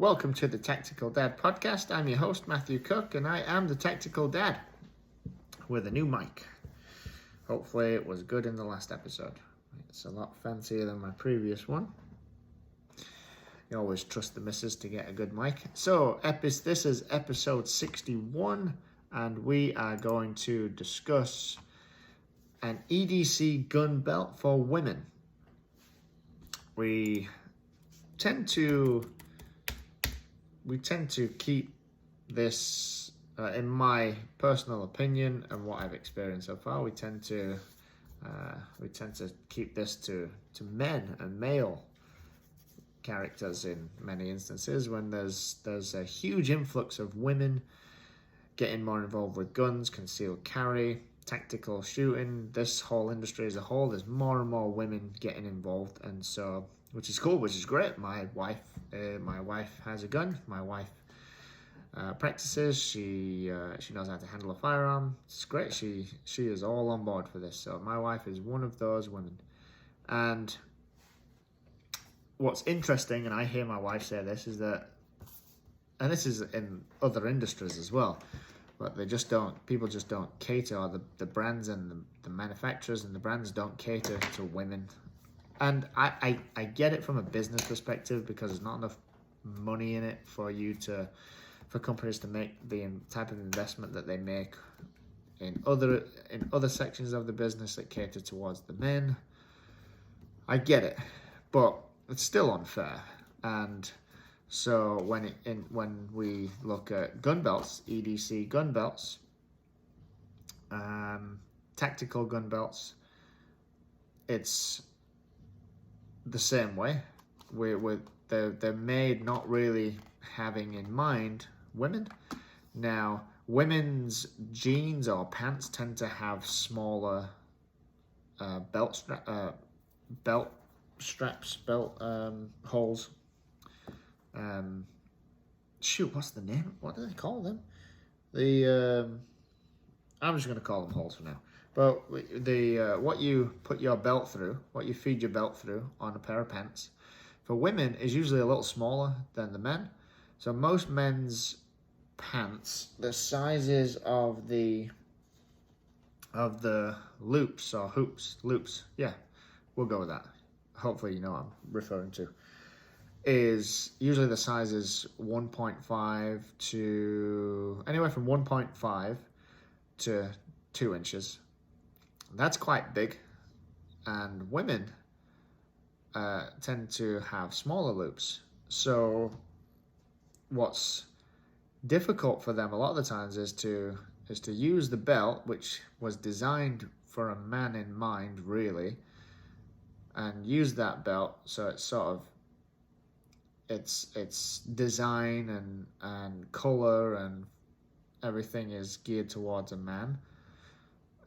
Welcome to the Tactical Dad podcast. I'm your host, Matthew Cook, and I am the Tactical Dad with a new mic. Hopefully it was good in the last episode. It's a lot fancier than my previous one. You always trust the missus to get a good mic. So this is episode 61, and we are going to discuss an EDC gun belt for women. We tend to keep this, in my personal opinion and what I've experienced so far, we tend to keep this to men and male characters in many instances, when there's a huge influx of women getting more involved with guns, concealed carry, tactical shooting. This whole industry as a whole, there's more and more women getting involved, and so, which is cool, which is great. My wife has a gun. My wife practices. She knows how to handle a firearm. It's great. She is all on board for this. So my wife is one of those women. And what's interesting, and I hear my wife say this, is that, and this is in other industries as well, but people just don't cater, or the brands and the manufacturers and the brands don't cater to women. And I get it from a business perspective, because there's not enough money in it for companies to make the type of investment that they make in other sections of the business that cater towards the men. I get it, but it's still unfair. And so when we look at gun belts, EDC gun belts, tactical gun belts, it's the same way. They're made not really having in mind women. Now, women's jeans or pants tend to have smaller belt holes. What's the name? What do they call them? I'm just going to call them holes for now. But what you put your belt through, what you feed your belt through on a pair of pants, for women is usually a little smaller than the men. So most men's pants, the sizes of the loops or loops, yeah, we'll go with that. Hopefully you know what I'm referring to. Is usually the size is 1.5 to anywhere from 1.5 to 2 inches. That's quite big, and women tend to have smaller loops. So what's difficult for them a lot of the times is to use the belt, which was designed for a man in mind, really, and use that belt so it's sort of its design and color and everything is geared towards a man,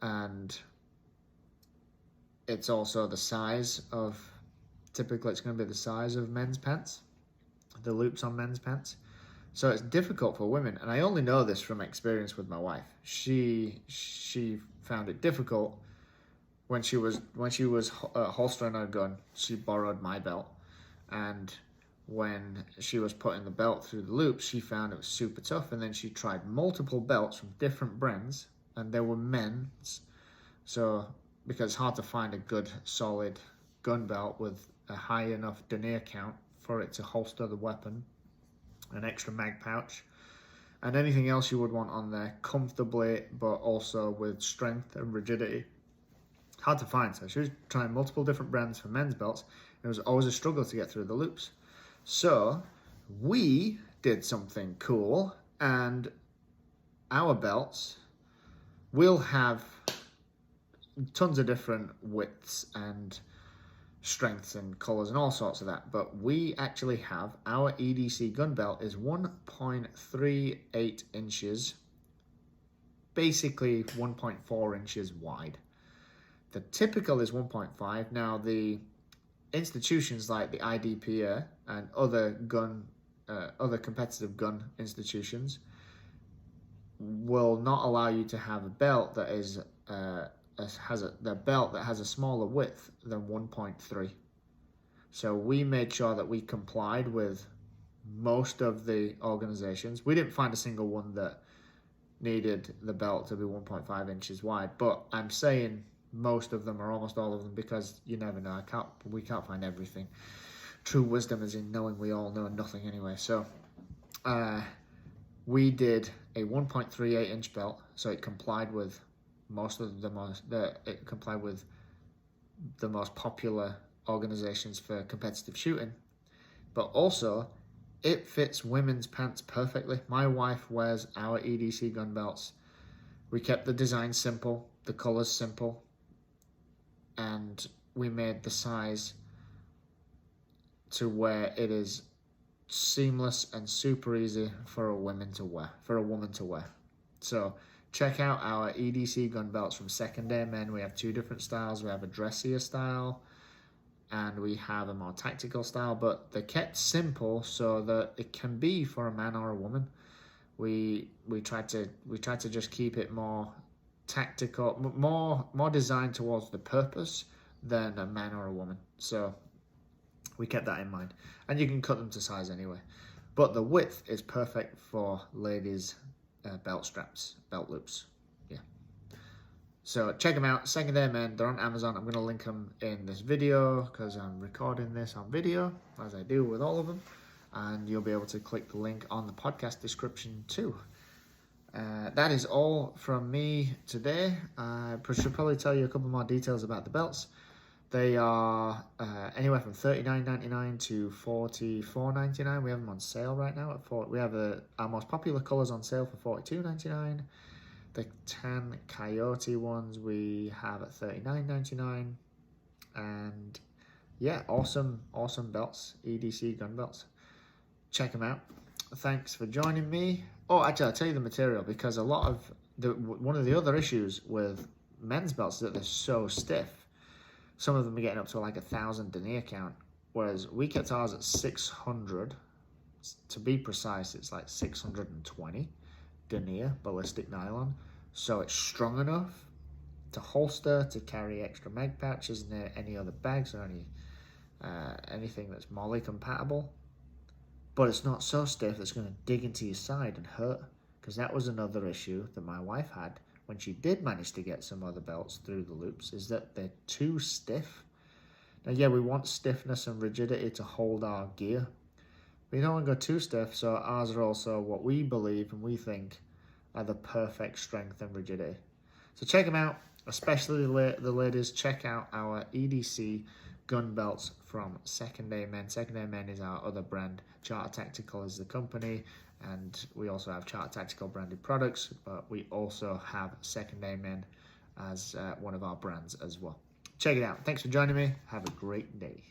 and it's also the size of, typically it's going to be the size of men's pants, the loops on men's pants. So it's difficult for women, and I only know this from experience with my wife. She found it difficult when she was holstering her gun. She borrowed my belt, and when she was putting the belt through the loops, she found it was super tough. And then she tried multiple belts from different brands, and they were men's. So because it's hard to find a good solid gun belt with a high enough denier count for it to holster the weapon, an extra mag pouch, and anything else you would want on there comfortably, but also with strength and rigidity. Hard to find. So she was trying multiple different brands for men's belts. It was always a struggle to get through the loops. So we did something cool, and our belts will have tons of different widths and strengths and colors and all sorts of that, but we actually have, our EDC gun belt is 1.38 inches, basically 1.4 inches wide. The typical is 1.5. Now, the institutions like the IDPA and other competitive gun institutions will not allow you to have a belt that is the belt that has a smaller width than 1.3. So we made sure that we complied with most of the organizations. We didn't find a single one that needed the belt to be 1.5 inches wide, but I'm saying most of them or almost all of them because you never know. We can't find everything. True wisdom is in knowing we all know nothing anyway. So we did a 1.38 inch belt, so it complied with it complied with the most popular organizations for competitive shooting, but also it fits women's pants perfectly. My wife wears our EDC gun belts. We kept the design simple, the colors simple, and we made the size to where it is seamless and super easy for a woman to wear. So check out our EDC gun belts from Second Day Men. We have two different styles. We have a dressier style and we have a more tactical style, but they're kept simple so that it can be for a man or a woman. We try to just keep it more tactical, more designed towards the purpose than a man or a woman. So we kept that in mind, and you can cut them to size anyway. But the width is perfect for ladies' belt straps, belt loops. Yeah. So check them out, Second Day Men. They're on Amazon. I'm going to link them in this video because I'm recording this on video, as I do with all of them. And you'll be able to click the link on the podcast description too. That is all from me today. I should probably tell you a couple more details about the belts. They are anywhere from $39.99 to $44.99. We have them on sale right now. We have our most popular colors on sale for $42.99. The tan coyote ones we have at $39.99. And yeah, awesome belts, EDC gun belts. Check them out. Thanks for joining me. Oh, actually, I'll tell you the material, because one of the other issues with men's belts is that they're so stiff. Some of them are getting up to like 1,000 denier count, whereas we kept ours at 600. To be precise, it's like 620 denier ballistic nylon. So it's strong enough to holster, to carry extra mag pouches and any other bags or anything that's MOLLE compatible. But it's not so stiff that it's going to dig into your side and hurt, because that was another issue that my wife had when she did manage to get some other belts through the loops, is that they're too stiff. Now, yeah, we want stiffness and rigidity to hold our gear. We don't want to go too stiff, so ours are also what we believe and we think are the perfect strength and rigidity. So check them out, especially the ladies. Check out our EDC gun belts from Second Day Men. Second Day Men is our other brand. Charter Tactical is the company, and we also have Charter Tactical branded products, but we also have Second Day Men as one of our brands as well. Check it out. Thanks for joining me. Have a great day.